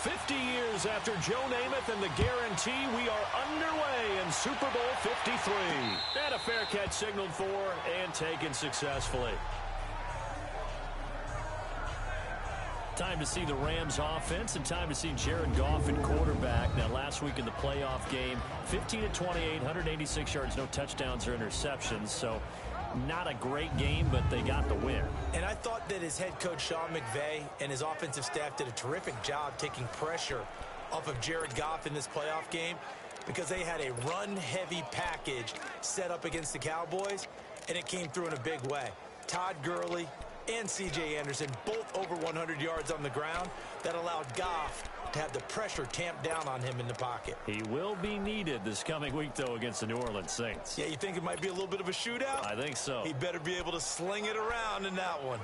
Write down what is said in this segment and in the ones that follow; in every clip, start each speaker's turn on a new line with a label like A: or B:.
A: 50 years after Joe Namath and the guarantee, we are underway in Super Bowl 53. And a fair catch signaled for and taken successfully. Time to see the Rams offense and time to see Jared Goff in quarterback. Now, last week in the playoff game, 15-28, 186 yards, no touchdowns or interceptions. So not a great game, but they got the win.
B: And I thought that his head coach, Sean McVay, and his offensive staff did a terrific job taking pressure off of Jared Goff in this playoff game because they had a run-heavy package set up against the Cowboys, and it came through in a big way. Todd Gurley and C.J. Anderson both over 100 yards on the ground. That allowed Goff to have the pressure tamped down on him in the pocket.
A: He will be needed this coming week, though, against the New Orleans Saints.
B: Yeah, you think it might be a little bit of a shootout?
A: I think so.
B: He better be able to sling it around in that one.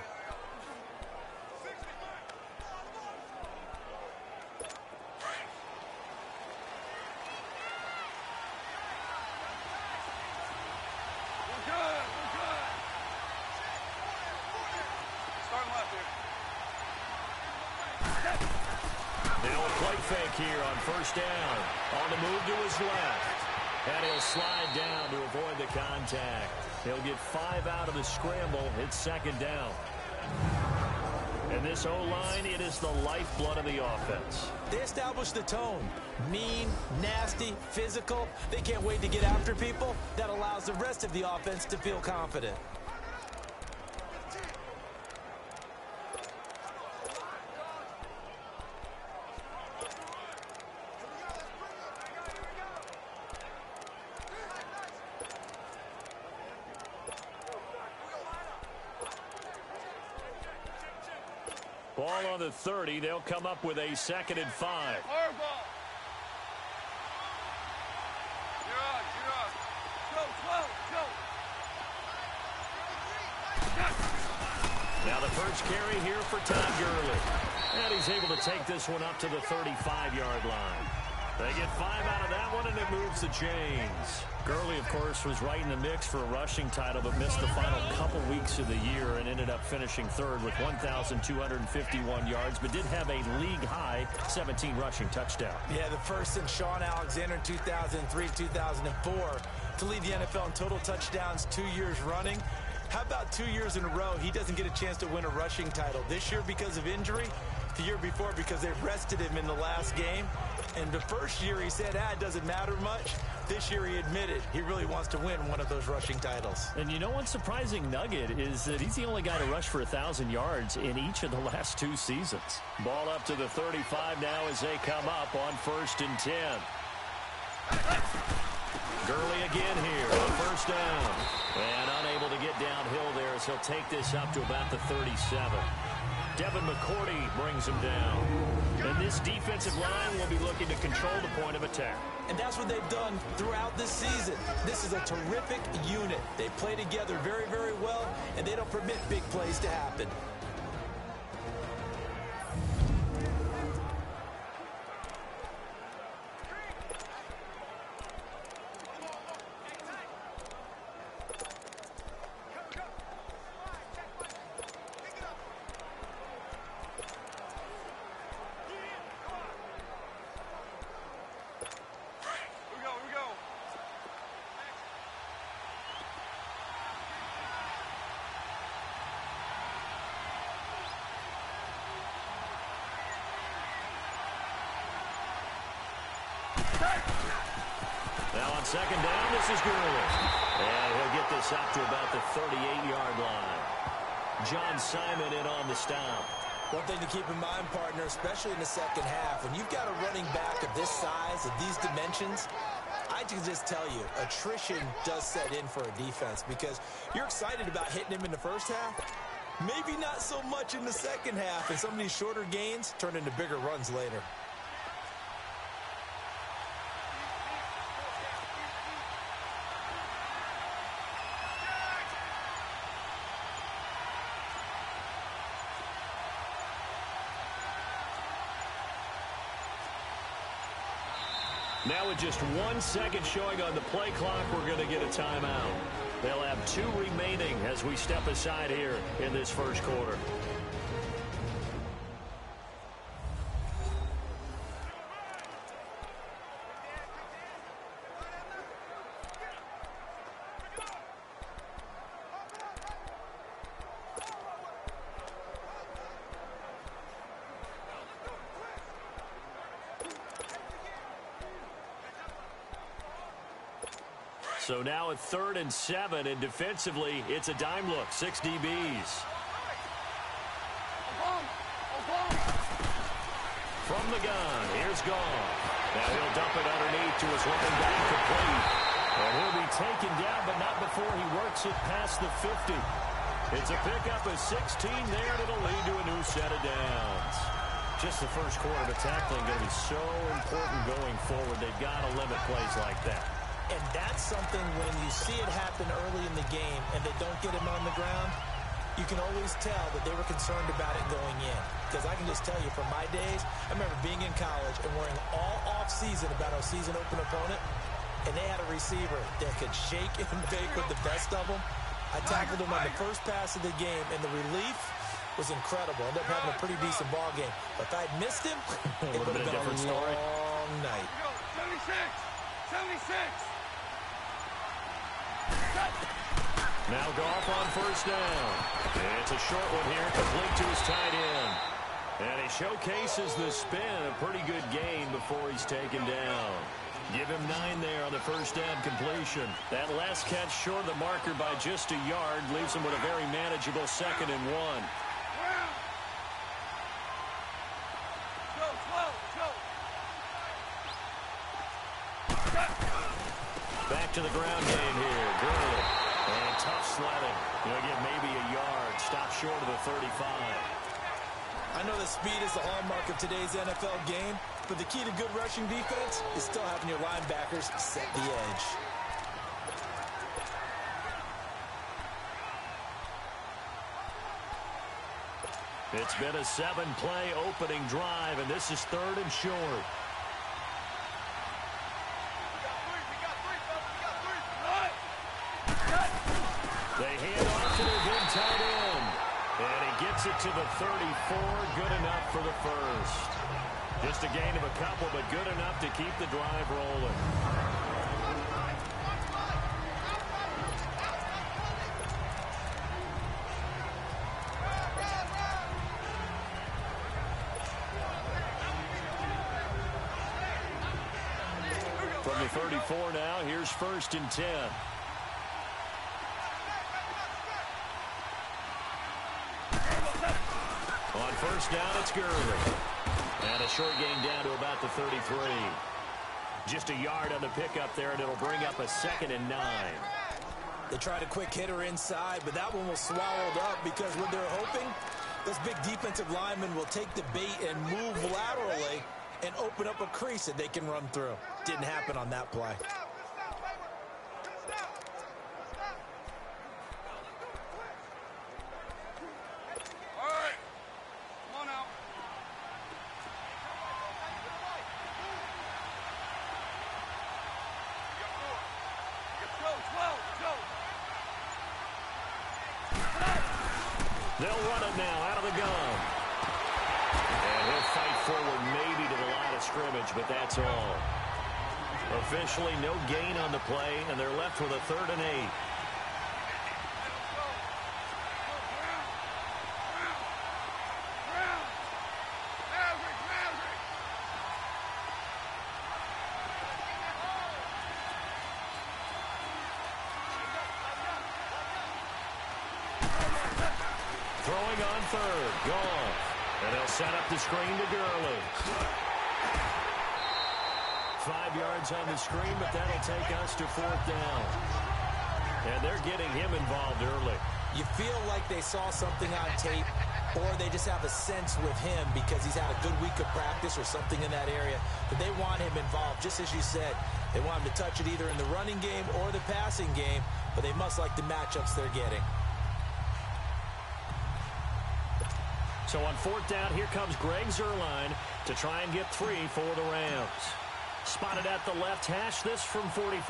A: Here on first down, on the move to his left, and he'll slide down to avoid the contact. He'll get 5 out of the scramble. It's second down. And this O-line, it is the lifeblood of the offense.
B: They established the tone. Mean, nasty, physical. They can't wait to get after people. That allows the rest of the offense to feel confident.
A: Ball on the 30. They'll come up with a 2nd and 5. Now the first carry here for Todd Gurley. And he's able to take this one up to the 35-yard line. They get 5 out of that one, and it moves the chains. Gurley, of course, was right in the mix for a rushing title, but missed the final couple weeks of the year and ended up finishing 3rd with 1,251 yards, but did have a league-high 17 rushing touchdowns.
B: Yeah, the first since Sean Alexander in 2003-2004 to lead the NFL in total touchdowns 2 years running. How about 2 years in a row he doesn't get a chance to win a rushing title? This year because of injury, the year before because they rested him in the last game. And the first year he said, it doesn't matter much. This year he admitted he really wants to win one of those rushing titles.
A: And you know one surprising nugget is that he's the only guy to rush for 1,000 yards in each of the last 2 seasons. Ball up to the 35 now as they come up on 1st and 10. Gurley again here on first down. And unable to get downhill there as he'll take this up to about the 37. Devin McCourty brings him down. And this defensive line will be looking to control the point of attack.
B: And that's what they've done throughout this season. This is a terrific unit. They play together very, very well, and they don't permit big plays to happen.
A: Now on second down, this is Gurley. And he'll get this up to about the 38-yard line. John Simon in on the stop.
B: One thing to keep in mind, partner, especially in the second half, when you've got a running back of this size, of these dimensions, I can just tell you, attrition does set in for a defense because you're excited about hitting him in the first half. Maybe not so much in the second half, and some of these shorter gains turn into bigger runs later.
A: Now with just 1 second showing on the play clock, we're going to get a timeout. They'll have 2 remaining as we step aside here in this first quarter. So now a 3rd and 7, and defensively, it's a dime look. 6 DBs. From the gun, here's Goff. Now he'll dump it underneath to his running back, complete. And he'll be taken down, but not before he works it past the 50. It's a pickup of 16 there, and it'll lead to a new set of downs. Just the first quarter of tackling going to be so important going forward. They've got to limit plays like that.
B: And that's something when you see it happen early in the game and they don't get him on the ground, you can always tell that they were concerned about it going in. Because I can just tell you from my days, I remember being in college and worrying all off-season about our season open opponent, and they had a receiver that could shake and bake with the best of them. I tackled him on the first pass of the game, and the relief was incredible. Ended up having a pretty decent ball game. But if I'd missed him, it would have been a long night.
C: 76.
A: Now Goff on first down. It's a short one here, complete to his tight end. And he showcases the spin, a pretty good gain before he's taken down. Give him 9 there on the first down completion. That last catch short of the marker by just a yard leaves him with a very manageable 2nd and 1. Back to the ground game here. Gurley. And tough sledding. He'll get maybe a yard. Stop short of the 35.
B: I know that speed is the hallmark of today's NFL game, but the key to good rushing defense is still having your linebackers set the edge.
A: It's been a 7-play opening drive, and this is 3rd and short. They hand off to their big tight end. And he gets it to the 34. Good enough for the first. Just a gain of a couple, but good enough to keep the drive rolling. From the 34 now, here's 1st and 10. On first down, it's Gurley. And a short gain down to about the 33. Just a yard on the pickup there, and it'll bring up a 2nd and 9.
B: They tried a quick hitter inside, but that one was swallowed up because what they're hoping, those big defensive linemen will take the bait and move laterally and open up a crease that they can run through. Didn't happen on that play.
A: They'll run it now out of the gun. And he'll fight forward maybe to the line of scrimmage, but that's all. Officially no gain on the play, and they're left with a 3rd and 8. Throwing on 3rd, Goff. And he'll set up the screen to Gurley. 5 yards on the screen, but that'll take us to 4th down. And they're getting him involved early.
B: You feel like they saw something on tape, or they just have a sense with him because he's had a good week of practice or something in that area, that they want him involved, just as you said. They want him to touch it either in the running game or the passing game, but they must like the matchups they're getting.
A: So on 4th down, here comes Greg Zuerlein to try and get 3 for the Rams. Spotted at the left hash, this from 45.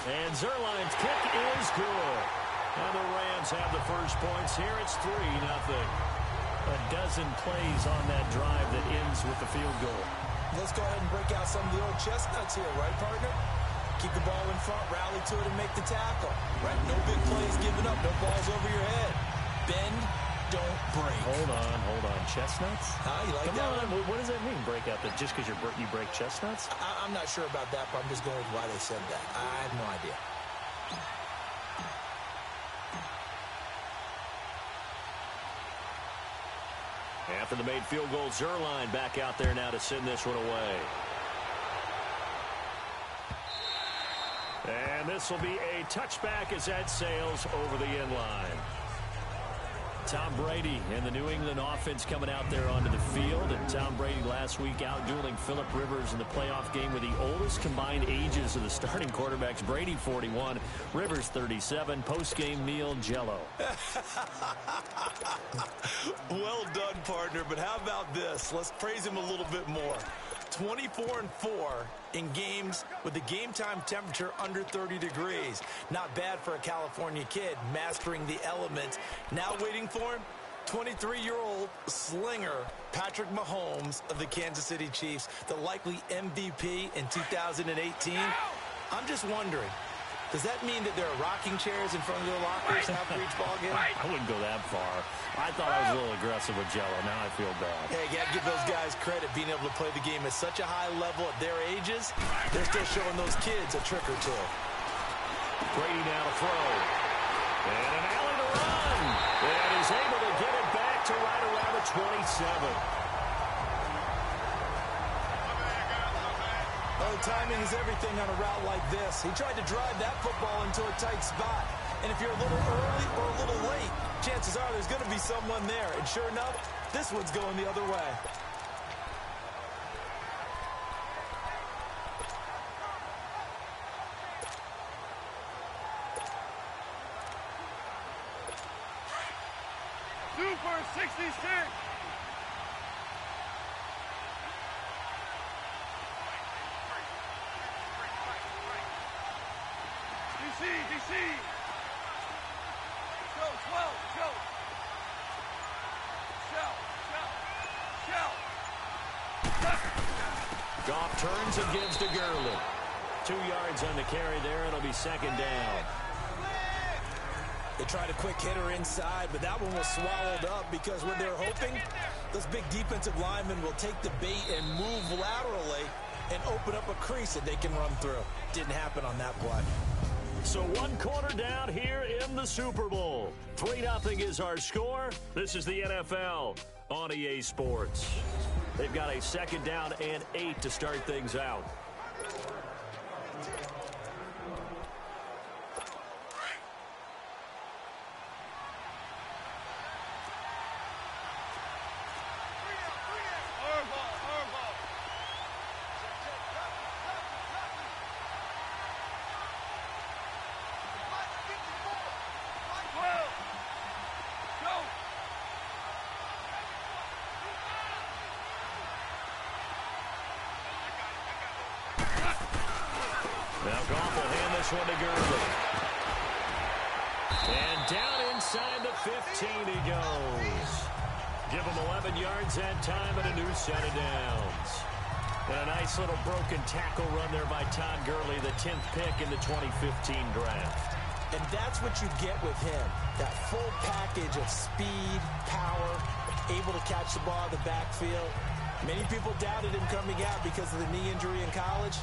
A: And Zuerlein's kick is good. And the Rams have the first points here. It's 3-0. A dozen plays on that drive that ends with the field goal.
B: Let's go ahead and break out some of the old chestnuts here, right, partner? keep the ball in front, rally to it, and make the tackle. Right? No big plays given up, no balls over your head. Bend, don't break.
A: Hold on. Chestnuts?
B: You like
A: Come
B: that
A: on.
B: one?
A: What does that mean, break out? That just because you break chestnuts?
B: I'm not sure about that, but I'm just going with why they said that. I have no idea.
A: After the made field goal, Zerline back out there now to send this one away. And this will be a touchback as that sails over the end line. Tom Brady and the New England offense coming out there onto the field. And Tom Brady last week out dueling Phillip Rivers in the playoff game with the oldest combined ages of the starting quarterbacks. Brady 41, Rivers 37. Post-game meal, Jell-O.
B: Well done, partner, but how about this? Let's praise him a little bit more. 24-4 in games with the game time temperature under 30 degrees. Not bad for a California kid mastering the elements. Now waiting for him, 23-year-old slinger Patrick Mahomes of the Kansas City Chiefs, the likely MVP in 2018. I'm just wondering, does that mean that there are rocking chairs in front of their lockers after each ball game?
A: I wouldn't go that far. I thought I was a little aggressive with Jell-O. Now I feel bad.
B: Hey, you got to give those guys credit being able to play the game at such a high level at their ages. They're still showing those kids a trick or two.
A: Brady now to throw. And an alley to run. And he's able to get it back to right around the 27.
B: Oh, timing is everything on a route like this. He tried to drive that football into a tight spot. And if you're a little early or a little late, chances are there's going to be someone there. And sure enough, this one's going the other way.
C: Super 66. DC. Go, 12, go. Shell.
A: Goff turns and gives to Gurley. 2 yards on the carry there, and it'll be second down.
B: They tried a quick hitter inside, but that one was swallowed up because what they're hoping, those big defensive linemen will take the bait and move laterally and open up a crease that they can run through. Didn't happen on that play.
A: So 1 quarter down here in the Super Bowl. 3-0 is our score. This is the NFL on EA Sports. They've got a second down and 8 to start things out. Now Goff will hand this one to Gurley. And down inside the 15 he goes. Give him 11 yards that time and a new set of downs. And a nice little broken tackle run there by Todd Gurley, the 10th pick in the 2015 draft.
B: And that's what you get with him. That full package of speed, power, able to catch the ball in the backfield. Many people doubted him coming out because of the knee injury in college.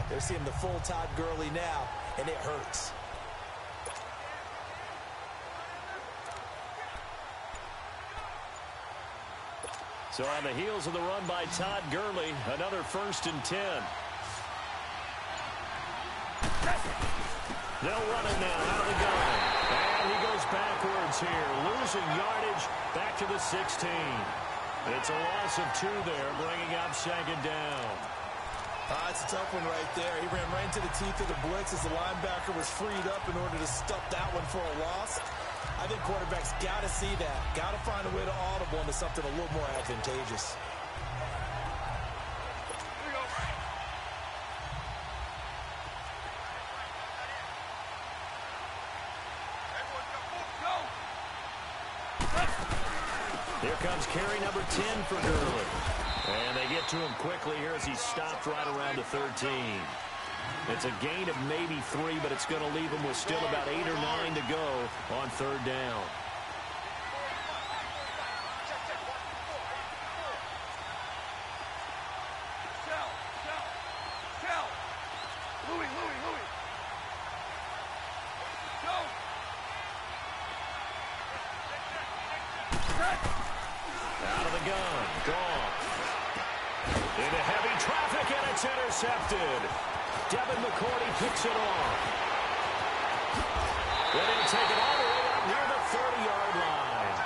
B: They're seeing the full Todd Gurley now, and it hurts.
A: So on the heels of the run by Todd Gurley, another 1st and 10. They'll run it now out of the gun. And he goes backwards here, losing yardage back to the 16. It's a loss of 2 there, bringing up second down.
B: It's a tough one right there. He ran right into the teeth of the blitz as the linebacker was freed up in order to stuff that one for a loss. I think quarterbacks got to see that. Got to find a way to audible into something a little more advantageous.
A: Here comes carry number 10 for Gurley. And they get to him quickly here as he stopped right around the 13. It's a gain of maybe 3, but it's going to leave them with still about 8 or 9 to go on third down. Out of the gun, Goff. Into heavy traffic, and it's intercepted. Devin McCourty picks it off. Then he'll take it all the way up near the 30-yard line.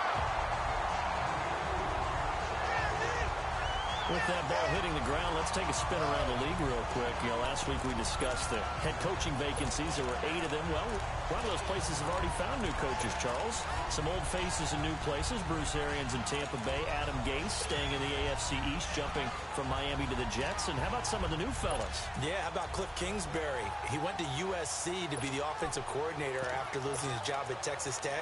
A: With that ball hitting the ground, let's take a spin around the league real quick. You know, last week we discussed the head coaching vacancies. There were 8 of them. Well, a lot of those places have already found new coaches, Charles. Some old faces in new places. Bruce Arians in Tampa Bay. Adam Gase staying in the AFC East, jumping from Miami to the Jets. And how about some of the new fellas?
B: Yeah, how about Cliff Kingsbury? He went to USC to be the offensive coordinator after losing his job at Texas Tech.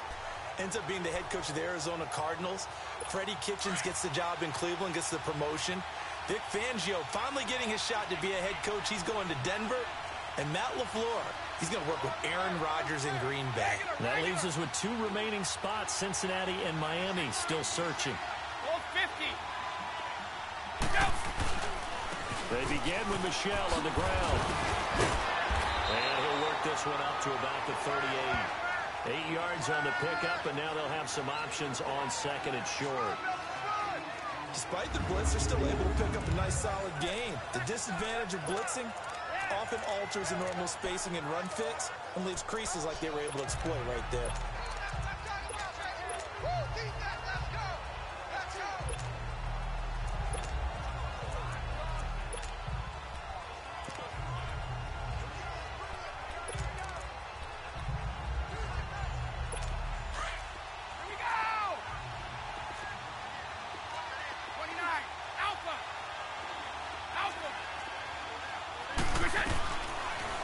B: Ends up being the head coach of the Arizona Cardinals. Freddie Kitchens gets the job in Cleveland, gets the promotion. Vic Fangio finally getting his shot to be a head coach. He's going to Denver. And Matt LaFleur, he's going to work with Aaron Rodgers in Green Bay.
A: That leaves us with 2 remaining spots, Cincinnati and Miami, still searching.
C: All 50.
A: They begin with Michelle on the ground. And he'll work this one up to about the 38. 8 yards on the pickup, and now they'll have some options on second and short.
B: Despite the blitz, they're still able to pick up a nice solid gain. The disadvantage of blitzing often alters the normal spacing and run fits and leaves creases like they were able to exploit right there.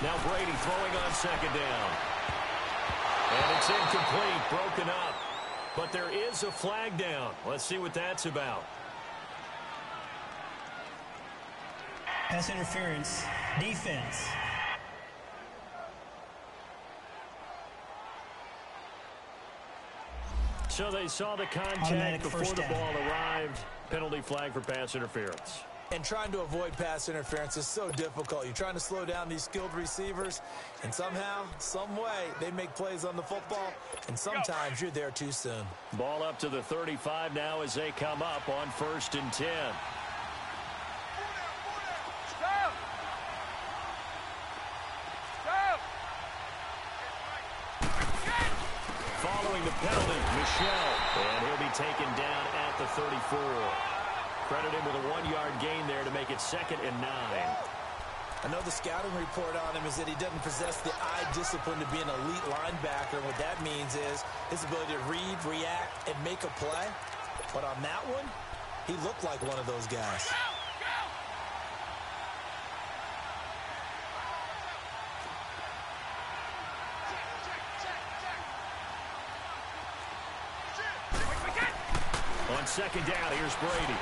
A: Now Brady throwing on second down. And it's incomplete, broken up. But there is a flag down. Let's see what that's about.
D: Pass interference, defense.
A: So they saw the contact
D: Automatic
A: before
D: first
A: the
D: down.
A: ball arrived. Penalty flag for pass interference.
B: And trying to avoid pass interference is so difficult. You're trying to slow down these skilled receivers, and somehow, some way, they make plays on the football, and sometimes you're there too soon.
A: Ball up to the 35 now as they come up on 1st and 10.
C: Stop! Stop!
A: Following the penalty, Michelle. And he'll be taken down at the 34. Credit him with a 1-yard gain there to make it 2nd and 9.
B: I know the scouting report on him is that he doesn't possess the eye discipline to be an elite linebacker. And what that means is his ability to read, react, and make a play. But on that one, he looked like one of those guys.
A: On second down, here's Brady.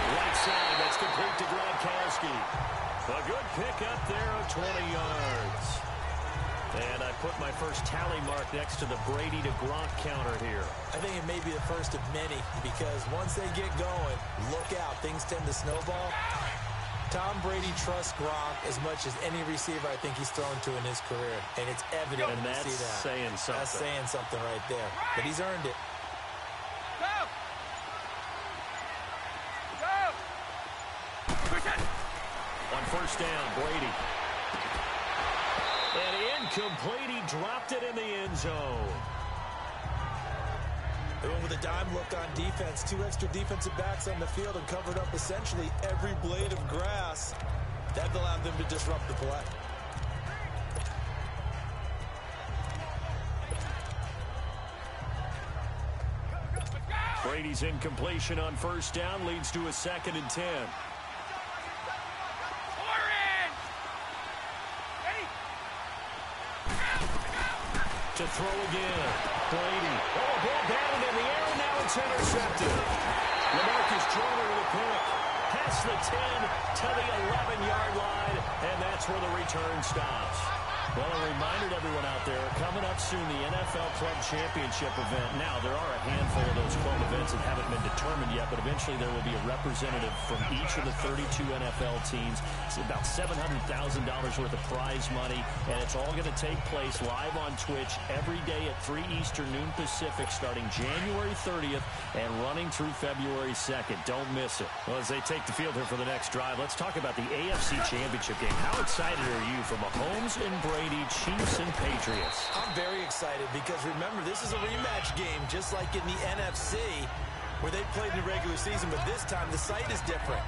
A: Right side, that's complete to Gronkowski. A good pickup there of 20 yards. And I put my first tally mark next to the Brady to Gronk counter here.
B: I think it may be the first of many because once they get going, look out. Things tend to snowball. Tom Brady trusts Gronk as much as any receiver I think he's thrown to in his career. And it's evident
A: And
B: when you
A: that's
B: see that.
A: saying something.
B: That's saying something right there. But he's earned it.
A: On first down, Brady. And incomplete. He dropped it in the end zone.
B: They went with a dime look on defense. 2 extra defensive backs on the field and covered up essentially every blade of grass. That allowed them to disrupt the play.
A: Brady's incompletion on first down leads to a 2nd and 10. To throw again. Brady. Oh, ball batted in the air, and now it's intercepted. LaMarcus Joyner with a pick. past the 10 to the 11-yard line, and that's where the return stops. Well, a reminder to everyone out there, coming up soon, the NFL Club Championship event. Now, there are a handful of those club events that haven't been determined yet, but eventually there will be a representative from each of the 32 NFL teams. It's about $700,000 worth of prize money, and it's all going to take place live on Twitch every day at 3 Eastern, noon Pacific, starting January 30th and running through February 2nd. Don't miss it. Well, as they take the field here for the next drive, let's talk about the AFC Championship game. How excited are you for Mahomes and Brady, Chiefs and Patriots?
B: I'm very excited because, remember, this is a rematch game, just like in the NFC, where they played in the regular season, but this time the site is different.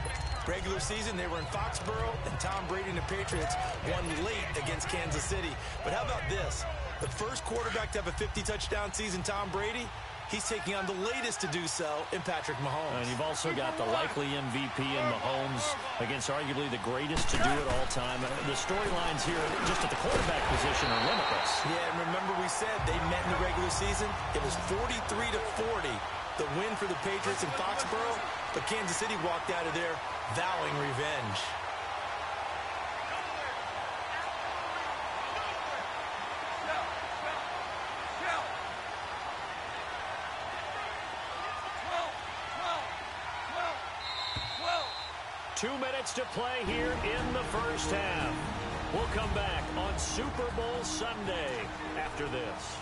B: Regular season, they were in Foxborough, and Tom Brady and the Patriots won late against Kansas City. But how about this? The first quarterback to have a 50-touchdown season, Tom Brady, he's taking on the latest to do so in Patrick Mahomes.
A: And you've also got the likely MVP in Mahomes against arguably the greatest to do it all time. The storylines here just at the quarterback position are limitless.
B: Yeah, and remember we said they met in the regular season. It was 43-40, the win for the Patriots in Foxborough, but Kansas City walked out of there vowing revenge.
A: Two minutes to play here in the first half. We'll come back on Super Bowl Sunday after this.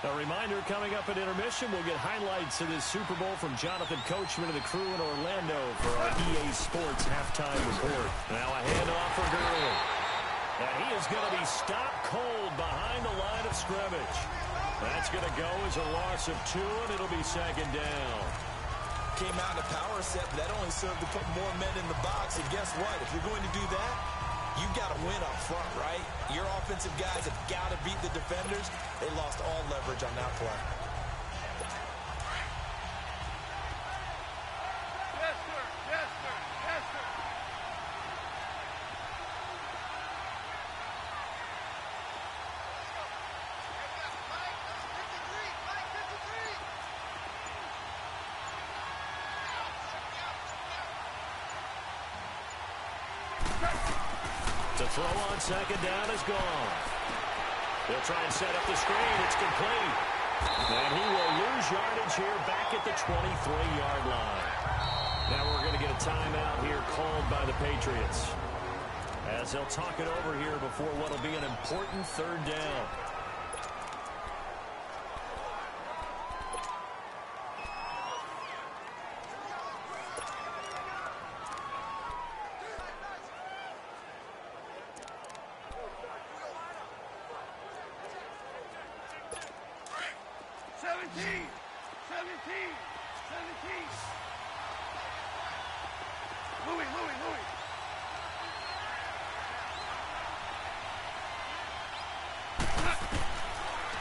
A: A reminder, coming up at intermission, we'll get highlights of this Super Bowl from Jonathan Coachman and the crew in Orlando for our EA Sports halftime report. Now a handoff for Gurley. And he is going to be stopped cold behind the line of scrimmage. That's going to go as a loss of 2, and it'll be second down.
B: Came out in a power set, but that only served to put more men in the box. And guess what? If you're going to do that, you've got to win up front, right? Your offensive guys have got to beat the defenders. They lost all leverage on that play.
C: Yes, sir. Yes, sir. Yes, sir.
A: The throw on second down is gone. They'll try and set up the screen. It's complete. And he will lose yardage here back at the 23-yard line. Now we're going to get a timeout here called by the Patriots, as they'll talk it over here before what will be an important third down.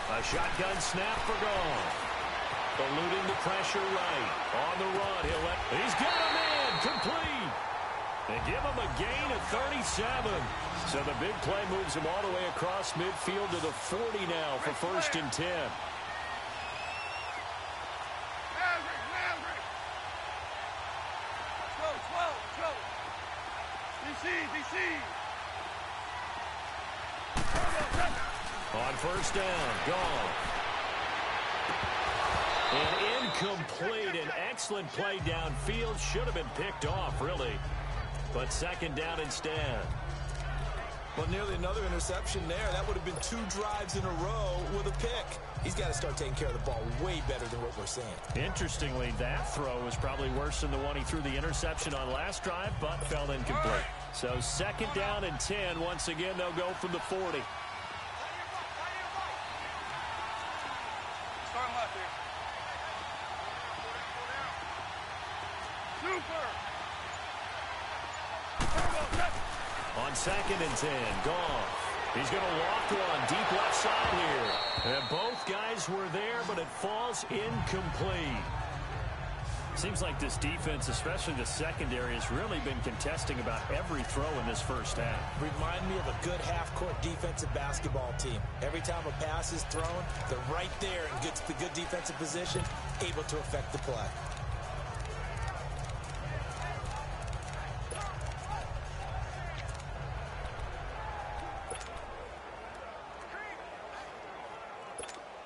A: A shotgun snap for Goff. Eluding the pressure right. On the run. He's got a man. Complete. And give him a gain of 37. So the big play moves him all the way across midfield to the 40 now for first and 10. On first down, Goff. An incomplete, an excellent play downfield. Should have been picked off, really. But second down instead.
B: Well, nearly another interception there. That would have been 2 drives in a row with a pick. He's got to start taking care of the ball way better than what we're seeing.
A: Interestingly, that throw was probably worse than the one he threw the interception on last drive, but fell incomplete. So second down and 10. Once again, they'll go from the 40. On second and 10, Goff. He's going to loft one deep left side here. And both guys were there, but it falls incomplete. Seems like this defense, especially the secondary, has really been contesting about every throw in this first half.
B: Remind me of a good half-court defensive basketball team. Every time a pass is thrown, they're right there and gets the good defensive position, able to affect the play.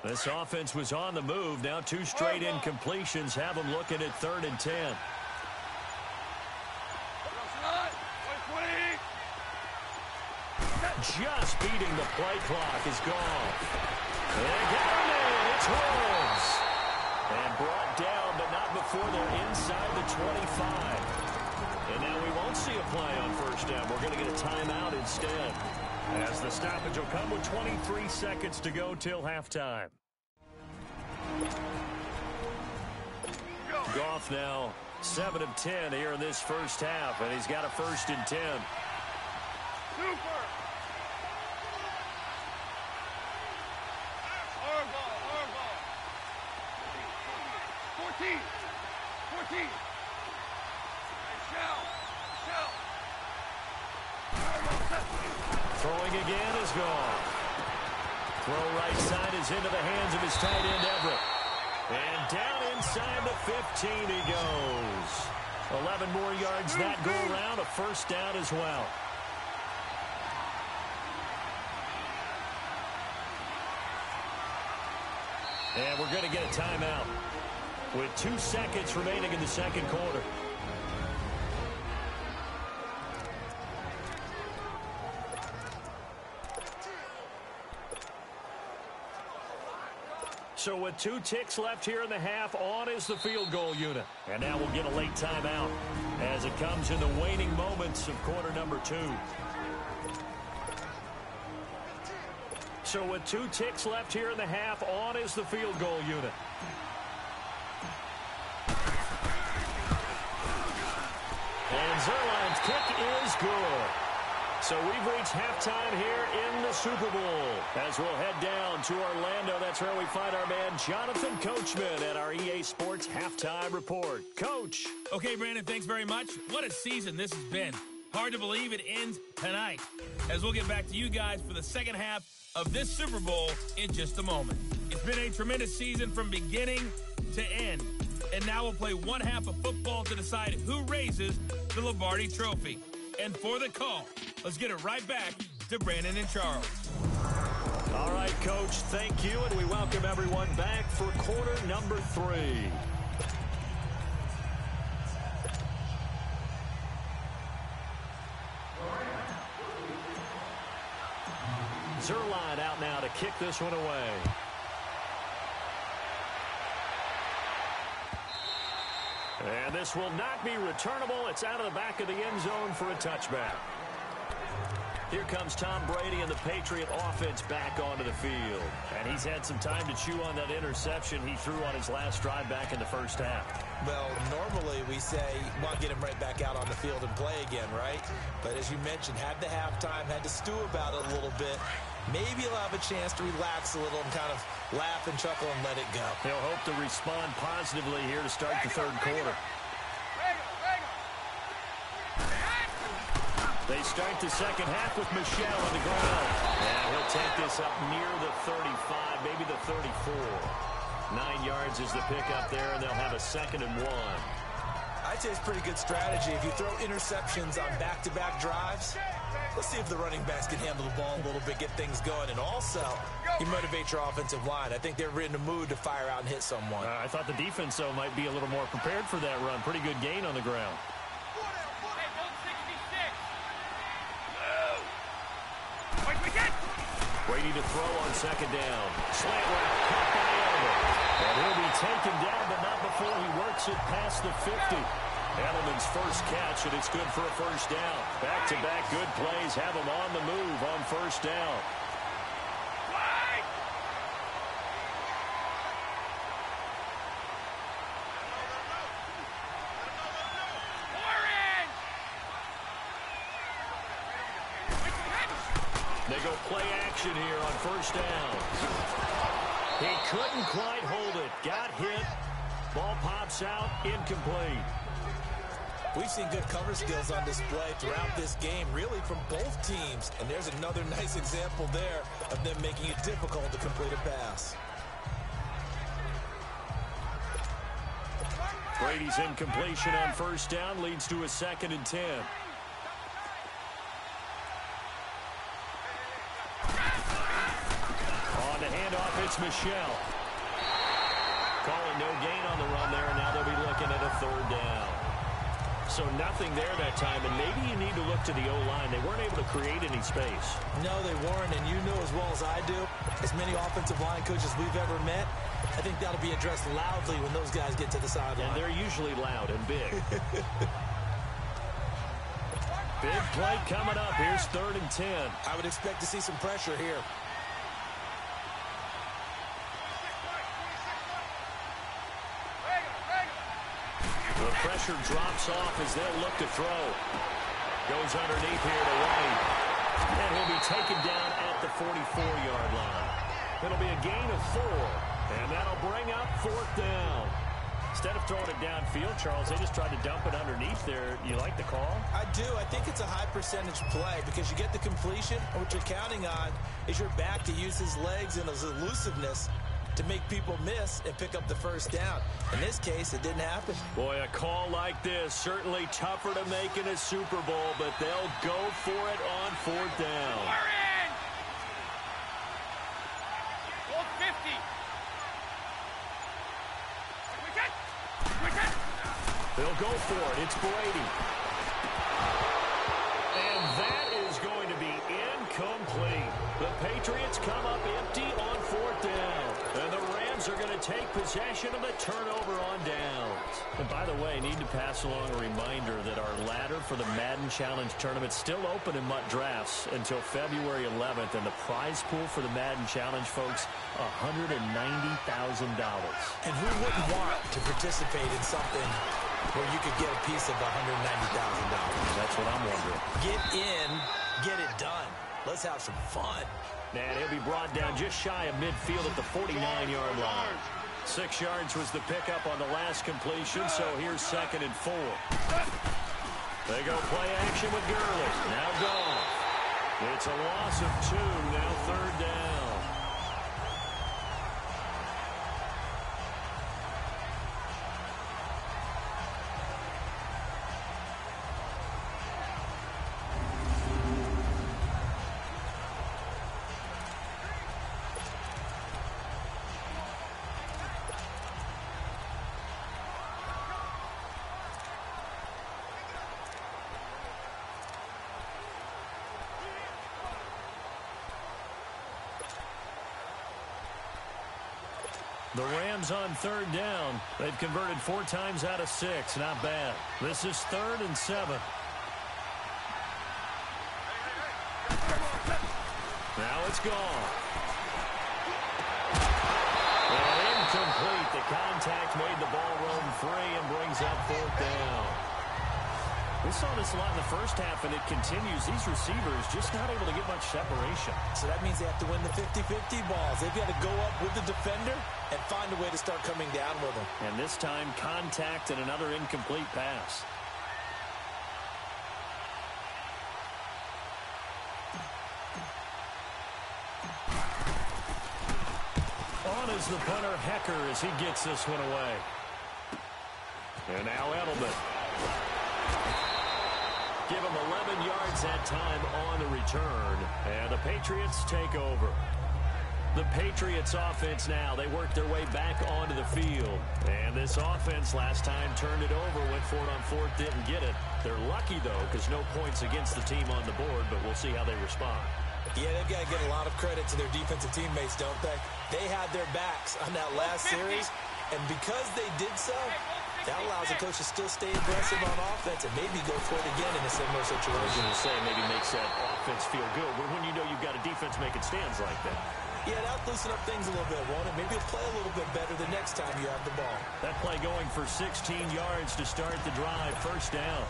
A: This offense was on the move. Now 2 straight incompletions have them looking at 3rd and 10. Just beating the play clock is gone. They got him in. It's Wolves. And brought down, but not before they're inside the 25. And now we won't see a play on first down. We're going to get a timeout instead, as the stoppage will come with 23 seconds to go till halftime. Goff now 7 of 10 here in this first half, and he's got a 1st and 10.
C: Super! 14! 14!
A: Throwing again is gone. Throw right side is into the hands of his tight end, Everett. And down inside the 15 he goes. 11 more yards that go around, a 1st down as well. And we're going to get a timeout with 2 seconds remaining in the second quarter. So with 2 ticks left here in the half, on is the field goal unit. And now we'll get a late timeout as it comes in the waning moments of quarter number 2. So with 2 ticks left here in the half, on is the field goal unit. And Zerline's kick is good. So we've reached halftime here in the Super Bowl. As we'll head down to Orlando, that's where we find our man Jonathan Coachman at our EA Sports Halftime Report. Coach.
E: Okay, Brandon, thanks very much. What a season this has been. Hard to believe it ends tonight, as we'll get back to you guys for the second half of this Super Bowl in just a moment. It's been a tremendous season from beginning to end. And now we'll play one half of football to decide who raises the Lombardi Trophy. And for the call, let's get it right back to Brandon and Charles.
A: All right, Coach, thank you, and we welcome everyone back for quarter number 3. Zerline out now to kick this one away. And this will not be returnable. It's out of the back of the end zone for a touchback. Here comes Tom Brady and the Patriot offense back onto the field. And he's had some time to chew on that interception he threw on his last drive back in the first half.
B: Well, normally we say, well, get him right back out on the field and play again, right? But as you mentioned, had the halftime, had to stew about it a little bit. Maybe he'll have a chance to relax a little and kind of laugh and chuckle and let it go.
A: He'll hope to respond positively here to start the third quarter. They start the second half with Michelle on the ground. And he'll take this up near the 35, maybe the 34. 9 yards is the pickup there, and they'll have a 2nd and 1.
B: I'd say it's pretty good strategy. If you throw interceptions on back-to-back drives, let's see if the running backs can handle the ball a little bit, get things going. And also, you motivate your offensive line. I think they're in the mood to fire out and hit someone.
A: I thought the defense, though, might be a little more prepared for that run. Pretty good gain on the ground. Brady to throw on 2nd down. Slant route caught by Edelman. And he'll be taken down, but not before he works it past the 50. Edelman's first catch, and it's good for a 1st down. Back-to-back good plays have him on the move on 1st down. They go play action here on 1st down. He couldn't quite hold it. Got hit. Ball pops out, incomplete.
B: We've seen good cover skills on display throughout this game, really from both teams. And there's another nice example there of them making it difficult to complete a pass.
A: Brady's incompletion on first down leads to a 2nd and 10. On the handoff, it's Michelle. Calling no gain on the run there, and now they'll be looking at a 3rd down. So nothing there that time, and maybe you need to look to the O-line. They weren't able to create any space.
B: No, they weren't, and you know as well as I do, as many offensive line coaches we've ever met, I think that'll be addressed loudly when those guys get to the sideline.
A: And they're usually loud and big. Big play coming up. Here's 3rd and 10.
B: I would expect to see some pressure here.
A: The pressure drops off as they'll look to throw. Goes underneath here to White. And he'll be taken down at the 44-yard line. It'll be a gain of 4. And that'll bring up 4th down. Instead of throwing it downfield, Charles, they just tried to dump it underneath there. You like the call?
B: I do. I think it's a high percentage play because you get the completion, and what you're counting on is your back to use his legs and his elusiveness to make people miss and pick up the 1st down. In this case, it didn't happen.
A: Boy, a call like this, certainly tougher to make in a Super Bowl, but they'll go for it on 4th down.
C: We're in! Hold 50. Wicket!
A: They'll go for it. It's Brady. And that is going to be incomplete. The Patriots come up empty on 4th down. And the Rams are going to take possession of the turnover on downs. And by the way, I need to pass along a reminder that our ladder for the Madden Challenge tournament is still open in MUT Drafts until February 11th. And the prize pool for the Madden Challenge, folks, $190,000.
B: And who wouldn't want to participate in something where you could get a piece of $190,000?
A: That's what I'm wondering.
B: Get in, get it done. Let's have some fun.
A: And he'll be brought down just shy of midfield at the 49-yard line. 6 yards was the pickup on the last completion, so here's 2nd and 4. They go play action with Gurley. Now gone. It's a loss of 2, now 3rd down. The Rams on 3rd down. They've converted 4 times out of 6. Not bad. This is 3rd and 7. Now it's gone. And incomplete. The contact made the ball roam free and brings up 4th down. We saw this a lot in the first half, and it continues. These receivers just not able to get much separation.
B: So that means they have to win the 50-50 balls. They've got to go up with the defender and find a way to start coming down with them.
A: And this time, contact and another incomplete pass. On is the punter, Hecker, as he gets this one away. And now Edelman. Give him 11 yards that time on the return. And the Patriots take over. The Patriots offense now, they work their way back onto the field. And this offense last time turned it over, went for it on 4th, didn't get it. They're lucky, though, because no points against the team on the board, but we'll see how they respond.
B: Yeah, they've got to get a lot of credit to their defensive teammates, don't they? They had their backs on that last series, and because they did so, that allows the coach to still stay aggressive on offense and maybe go for it again in a similar situation.
A: I was going to say, maybe makes that offense feel good, but when you know you've got a defense making stands like that.
B: Yeah, that'll loosen up things a little bit, won't it? Maybe you'll play a little bit better the next time you have the ball.
A: That play going for 16 yards to start the drive. 1st down.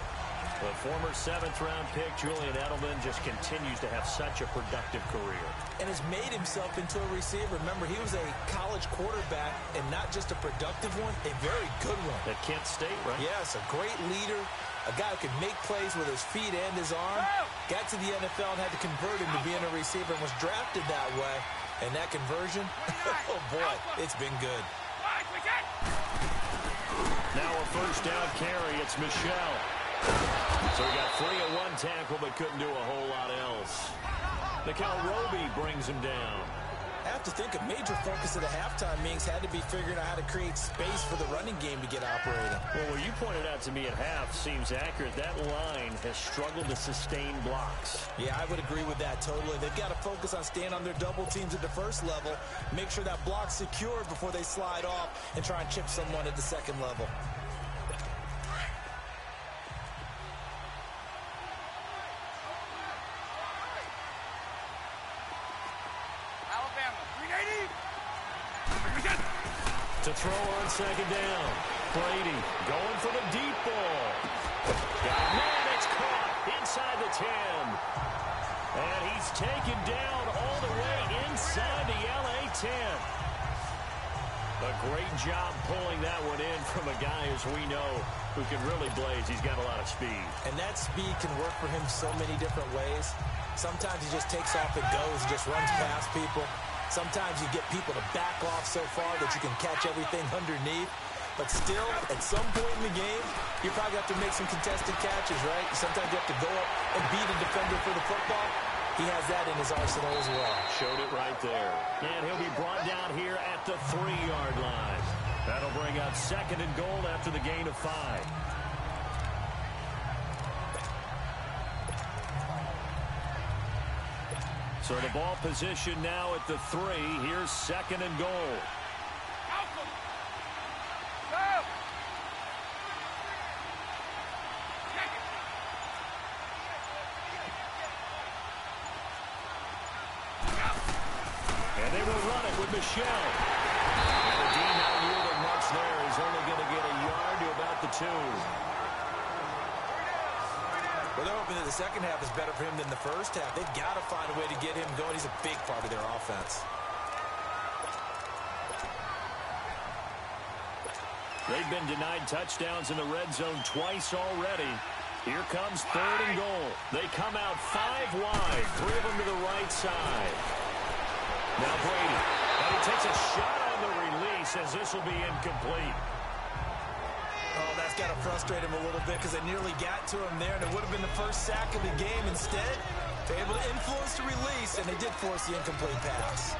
A: The former 7th-round pick, Julian Edelman, just continues to have such a productive career.
B: And has made himself into a receiver. Remember, he was a college quarterback, and not just a productive one, a very good one.
A: At Kent State, right?
B: Yes, a great leader, a guy who could make plays with his feet and his arm. Got to the NFL and had to convert him to being a receiver and was drafted that way. And that conversion, oh boy, it's been good.
A: Now a first down carry. It's Michel. So he got free of one tackle but couldn't do a whole lot else. Mikel Roby brings him down.
B: I have to think a major focus of the halftime meetings had to be figuring out how to create space for the running game to get operating.
A: Well, what you pointed out to me at half seems accurate. That line has struggled to sustain blocks.
B: Yeah, I would agree with that totally. They've got to focus on staying on their double teams at the first level, make sure that block's secured before they slide off and try and chip someone at the second level.
A: To throw on second down. Brady going for the deep ball. Got a man, it's caught inside the 10. And he's taken down all the way inside the LA 10. A great job pulling that one in from a guy, as we know, who can really blaze. He's got a lot of speed.
B: And that speed can work for him so many different ways. Sometimes he just takes off and goes and just runs past people. Sometimes you get people to back off so far that you can catch everything underneath. But still, at some point in the game, you probably have to make some contested catches, right? Sometimes you have to go up and beat a defender for the football. He has that in his arsenal as well.
A: Showed it right there. And he'll be brought down here at the 3-yard line. That'll bring up second and goal after the gain of 5. So the ball position now at the 3. Here's second and goal. And they will run it with Michel. And the D not yielding much there. He's only going to get a yard to about the 2.
B: Well, they're hoping that the second half is better for him than the first half. They've got to find a way to get him going. He's a big part of their offense.
A: They've been denied touchdowns in the red zone twice already. Here comes third and goal. They come out 5 wide, 3 of them to the right side. Now Brady. And he takes a shot on the release as this will be incomplete.
B: Oh, that's got to frustrate him a little bit because they nearly got to him there, and it would have been the first sack of the game. Instead, they're able to influence the release, and they did force the incomplete pass.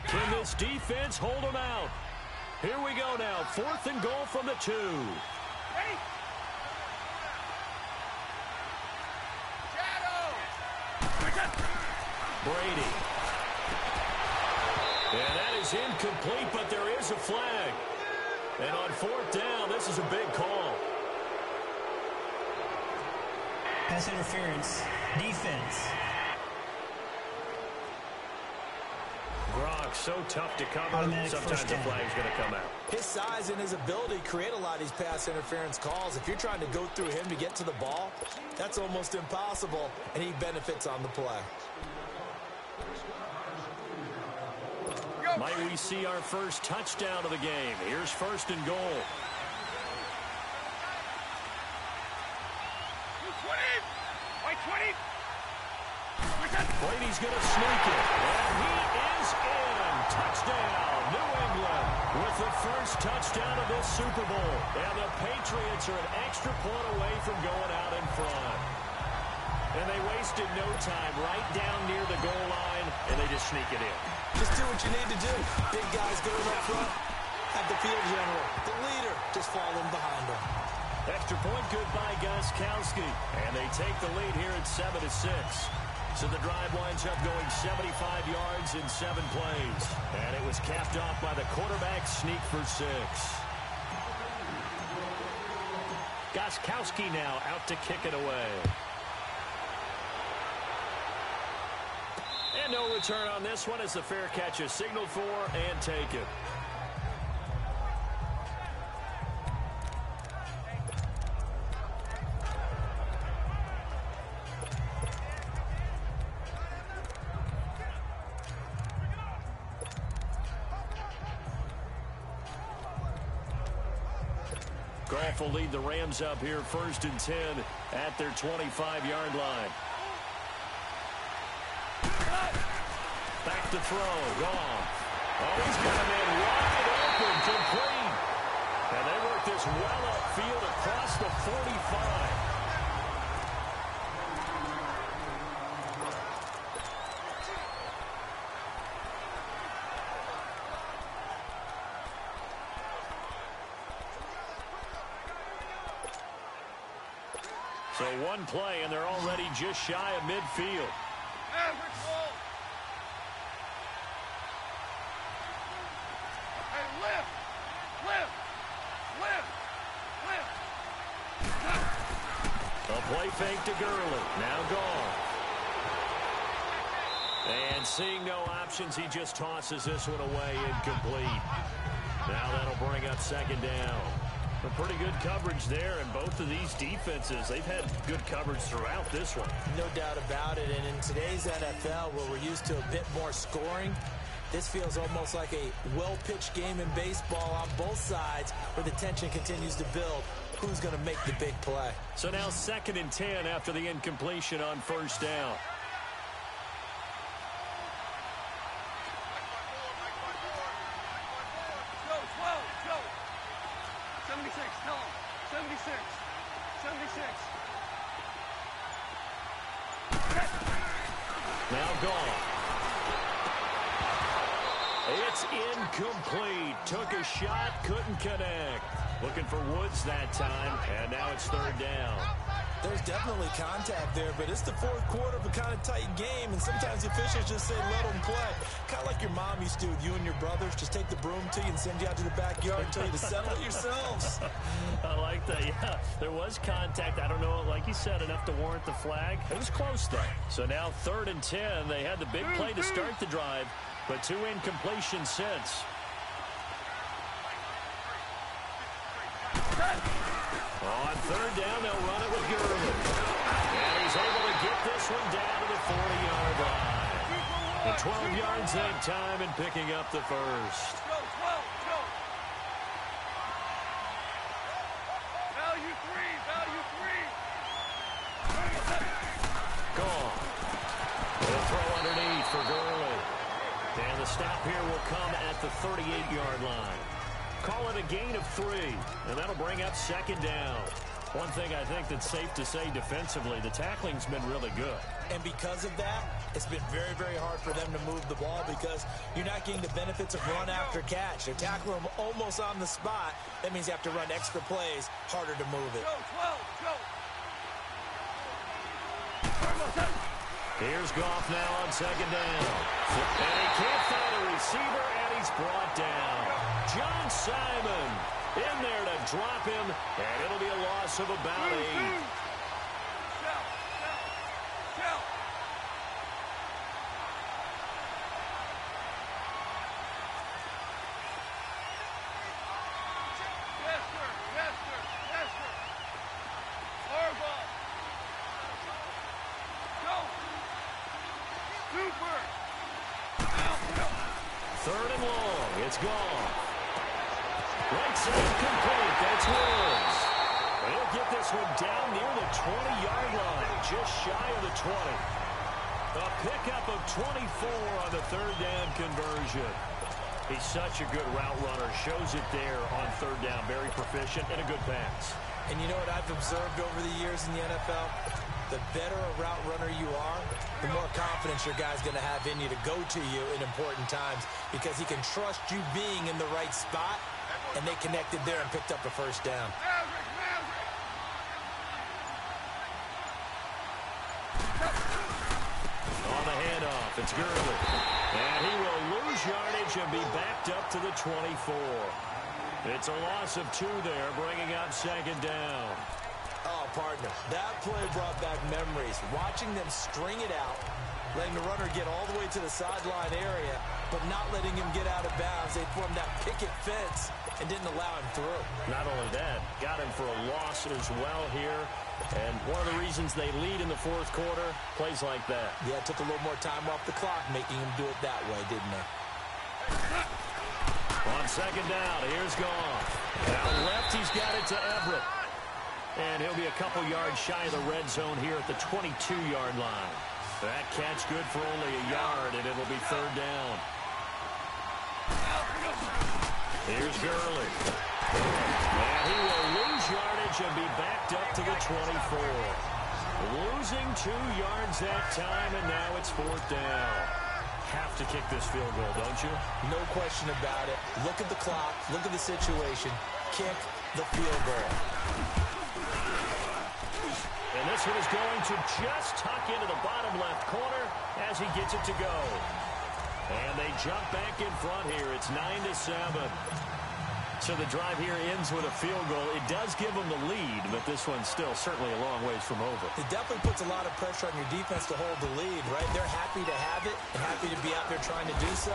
A: Can this defense hold them out? Here we go now. 4th and goal from the 2.
C: Ready?
A: Brady. And that is incomplete, but there is a flag. And on 4th down, this is a big call.
D: Pass interference. Defense.
A: Gronk, so tough to cover.
D: Automatic
A: Sometimes the flag's going to come out.
B: His size and his ability create a lot of these pass interference calls. If you're trying to go through him to get to the ball, that's almost impossible, and he benefits on the play.
A: Might we see our first touchdown of the game? Here's 1st and goal.
C: 20! By 20!
A: Brady's going to sneak it. And he is in. Touchdown, New England, with the first touchdown of this Super Bowl. And the Patriots are an extra point away from going out in front. And they wasted no time right down near the goal line, and they just sneak it in.
B: Just do what you need to do. Big guys going up front. Have the field general, the leader, just falling behind him.
A: Extra point good by Gostkowski. And they take the lead here at 7-6. So the drive winds up going 75 yards in 7 plays. And it was capped off by the quarterback sneak for 6. Gostkowski now out to kick it away. And no return on this one as the fair catch is signaled for and taken. Goff will lead the Rams up here 1st and 10 at their 25-yard line. Back to throw. Goff. Oh, he's got him in wide open, complete. And they work this well upfield across the 45. So one play, and they're already just shy of midfield.
C: Average ball. Hey, lift.
A: A play fake to Gurley. Now gone. And seeing no options, he just tosses this one away, incomplete. Now that'll bring up 2nd down. A pretty good coverage there, and both of these defenses, they've had good coverage throughout this one.
B: No doubt about it, and in today's NFL, where we're used to a bit more scoring, this feels almost like a well-pitched game in baseball on both sides, where the tension continues to build. Who's going to make the big play?
A: So now 2nd and 10 after the incompletion on 1st down.
C: Go, 12, go. 76, tell him. 76. 76.
A: Now gone. It's incomplete. Took a shot, couldn't connect. Looking for Woods that time, and now it's 3rd down.
B: There's definitely contact there, but it's the 4th quarter of a kind of tight game, and sometimes the officials just say let them play. Kind of like your mom used to with you and your brothers. Just take the broom to you and send you out to the backyard and tell you to settle it yourselves.
A: I like that, yeah. There was contact. I don't know, like you said, enough to warrant the flag. It was close, though. So now 3rd and 10. They had the big play to start the drive, but 2 incompletions since. On 3rd down, they'll run it with Gurley. And he's able to get this one down to the 40-yard line. The 12 yards that time and picking up the first.
C: Go, 12, go. Value 3.
A: Gone. They'll throw underneath for Gurley. And the stop here will come at the 38-yard line. Call it a gain of 3, and that'll bring up 2nd down. One thing I think that's safe to say defensively, the tackling's been really good.
B: And because of that, it's been very, very hard for them to move the ball because you're not getting the benefits of run after catch. They're tackling them almost on the spot. That means you have to run extra plays, harder to move it.
C: Go, 12, go.
A: Here's Goff now on 2nd down. And he can't find a receiver, and he's brought down. John Simon in there to drop him, and it'll be a loss of about 8. Third and long. It's gone. Right side complete. That's Woods. He'll get this one down near the 20-yard line, just shy of the 20. A pickup of 24 on the 3rd down conversion. He's such a good route runner. Shows it there on 3rd down. Very proficient and a good pass.
B: And you know what I've observed over the years in the NFL? The better a route runner you are, the more confidence your guy's going to have in you to go to you in important times because he can trust you being in the right spot, and they connected there and picked up the 1st down.
A: On the handoff, it's Gurley. And he will lose yardage and be backed up to the 24. It's a loss of 2 there, bringing up 2nd down.
B: Oh, partner, that play brought back memories. Watching them string it out, letting the runner get all the way to the sideline area, but not letting him get out of bounds. They formed that picket fence and didn't allow him through.
A: Not only that, got him for a loss as well here. And one of the reasons they lead in the 4th quarter, plays like that.
B: Yeah, it took a little more time off the clock, making him do it that way, didn't they?
A: On second down, here's Goff. Out left, he's got it to Everett. And he'll be a couple yards shy of the red zone here at the 22-yard line. That catch good for only a yard, and it'll be third down. Here's Gurley. And he will lose yardage and be backed up to the 24. Losing 2 yards that time, and now it's fourth down. Have to kick this field goal, don't you?
B: No question about it. Look at the clock. Look at the situation. Kick the field goal.
A: And this one is going to just tuck into the bottom left corner as he gets it to go. And they jump back in front here. It's 9-7. So the drive here ends with a field goal. It does give them the lead, but this one's still certainly a long ways from over.
B: It definitely puts a lot of pressure on your defense to hold the lead, right? They're happy to have it and happy to be out there trying to do so.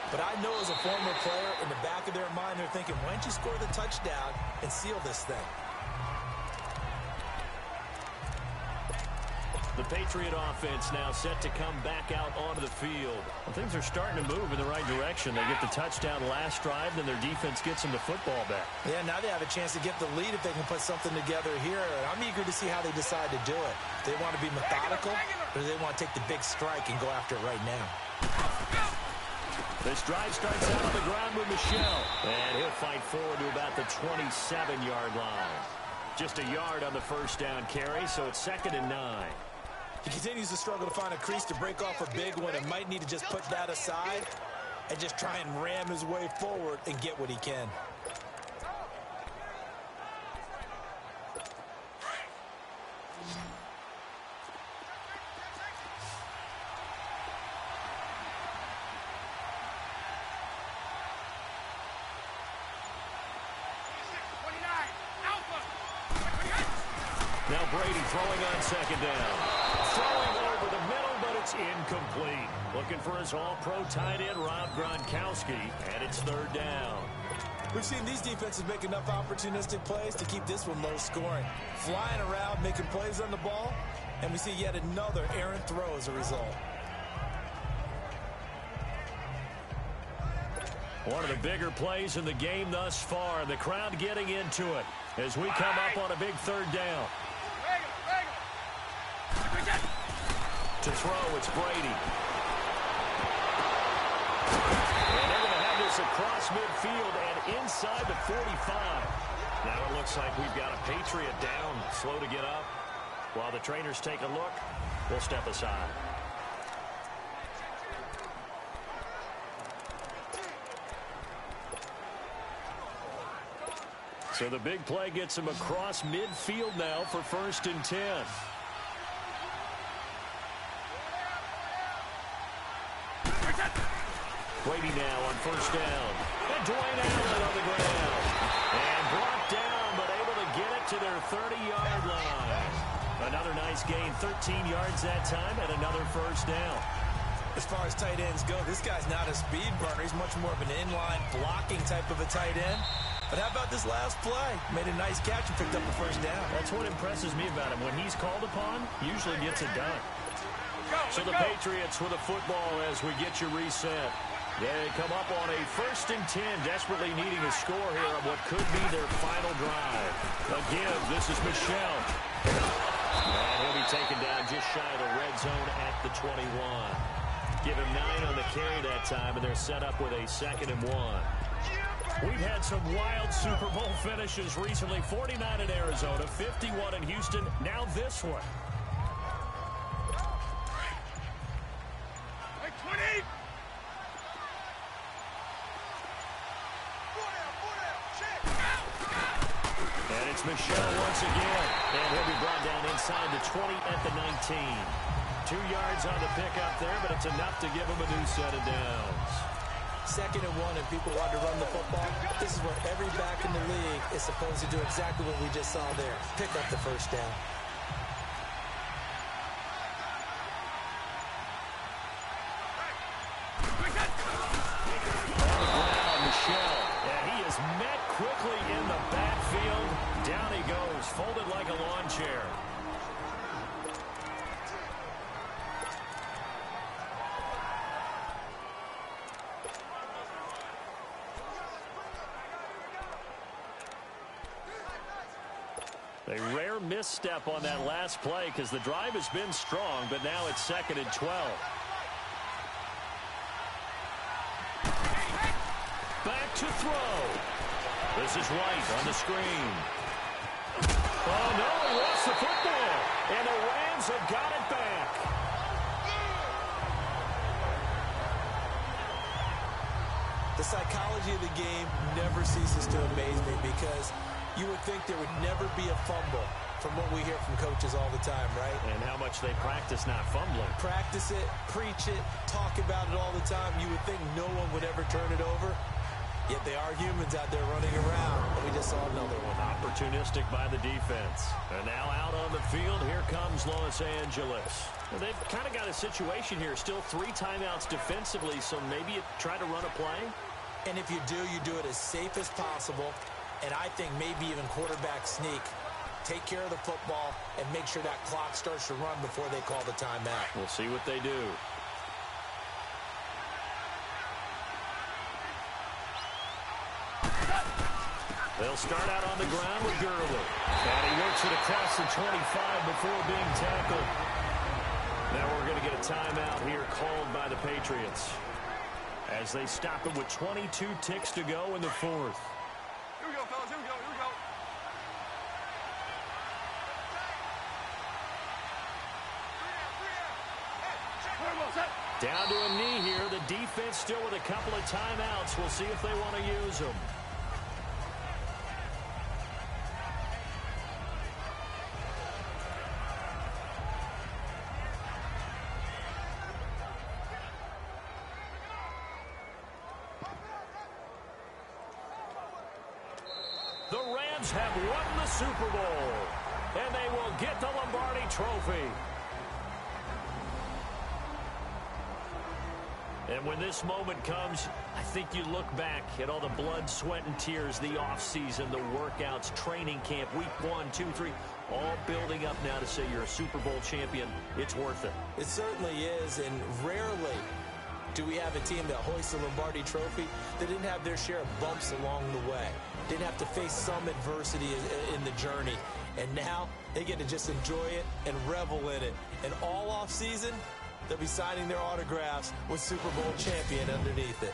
B: But I know as a former player, in the back of their mind, they're thinking, why don't you score the touchdown and seal this thing?
A: The Patriot offense now set to come back out onto the field. Well, things are starting to move in the right direction. They get the touchdown last drive, then their defense gets them the football back.
B: Yeah, now they have a chance to get the lead if they can put something together here. I'm eager to see how they decide to do it. Do they want to be methodical, or do they want to take the big strike and go after it right now?
A: This drive starts out on the ground with Michel. And he'll fight forward to about the 27-yard line. Just a yard on the first down carry, so it's 2nd and 9.
B: He continues to struggle to find a crease to break off a big one and might need to just put that aside and just try and ram his way forward and get what he can.
A: Now Brady throwing on second down. Throwing over the middle, but it's incomplete. Looking for his all-pro tight end, Rob Gronkowski, and it's third down.
B: We've seen these defenses make enough opportunistic plays to keep this one low scoring. Flying around, making plays on the ball, and we see yet another errant throw as a result.
A: One of the bigger plays in the game thus far. The crowd getting into it as we come up on a big third down. To throw, it's Brady. And they're going to have this across midfield and inside the 45. Now it looks like we've got a Patriot down, slow to get up. While the trainers take a look, we'll step aside. So the big play gets him across midfield now for 1st and 10. Brady now on first down. And Dwayne Allen on the ground. And brought down, but able to get it to their 30-yard line. Another nice gain, 13 yards that time, and another first down.
B: As far as tight ends go, this guy's not a speed burner. He's much more of an inline blocking type of a tight end. But how about this last play? Made a nice catch and picked up the first down.
A: That's what impresses me about him. When he's called upon, usually gets it done. So the Patriots with a football as we get you reset. They come up on a 1st and 10, desperately needing a score here on what could be their final drive. Again, this is Michel. And he'll be taken down just shy of the red zone at the 21. Give him 9 on the carry that time, and they're set up with a 2nd and 1. We've had some wild Super Bowl finishes recently. 49 in Arizona, 51 in Houston, now this one. And it's Michel once again. And he'll be brought down inside the 20 at the 19. 2 yards on the pickup there, but it's enough to give him a new set of downs.
B: 2nd and 1, and people want to run the football. This is what every back in the league is supposed to do, exactly what we just saw there. Pick up the first down.
A: Michel, and he is met quickly in the backfield. Down he goes, folded like a lawn chair. A rare misstep on that last play because the drive has been strong, but now it's 2nd and 12. Back to throw. This is White on the screen. Oh, no, he lost the football. And the Rams have got it back.
B: The psychology of the game never ceases to amaze me because you would think there would never be a fumble from what we hear from coaches all the time, right?
A: And how much they practice not fumbling.
B: Practice it, preach it, talk about it all the time. You would think no one would ever turn it over. Yet they are humans out there running around. And we just saw another one.
A: Opportunistic by the defense. And now out on the field, here comes Los Angeles. Well, they've kind of got a situation here. Still 3 timeouts defensively, so maybe you try to run a play.
B: And if you do it as safe as possible. And I think maybe even quarterback sneak. Take care of the football and make sure that clock starts to run before they call the timeout.
A: We'll see what they do. They'll start out on the ground with Gurley. And he works it across the 25 before being tackled. Now we're going to get a timeout here called by the Patriots as they stop it with 22 ticks to go in the 4th.
C: Here we go, fellas. Here we go. Here we go.
A: Down to a knee here. The defense still with a couple of timeouts. We'll see if they want to use them. The Rams have won the Super Bowl, and they will get the Lombardi Trophy. And when this moment comes, I think you look back at all the blood, sweat, and tears, the offseason, the workouts, training camp, week 1, 2, 3, all building up now to say you're a Super Bowl champion. It's worth it.
B: It certainly is, and rarely do we have a team that hoists the Lombardi Trophy that didn't have their share of bumps along the way, didn't have to face some adversity in the journey, and now they get to just enjoy it and revel in it. And all offseason, they'll be signing their autographs with Super Bowl champion underneath it.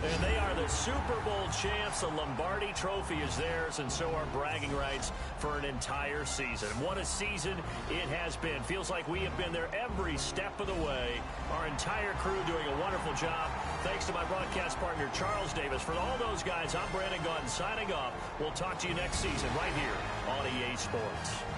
A: And they are the Super Bowl champs. The Lombardi Trophy is theirs, and so are bragging rights for an entire season. What a season it has been. Feels like we have been there every step of the way. Our entire crew doing a wonderful job. Thanks to my broadcast partner, Charles Davis. For all those guys, I'm Brandon Gaudin signing off. We'll talk to you next season right here on EA Sports.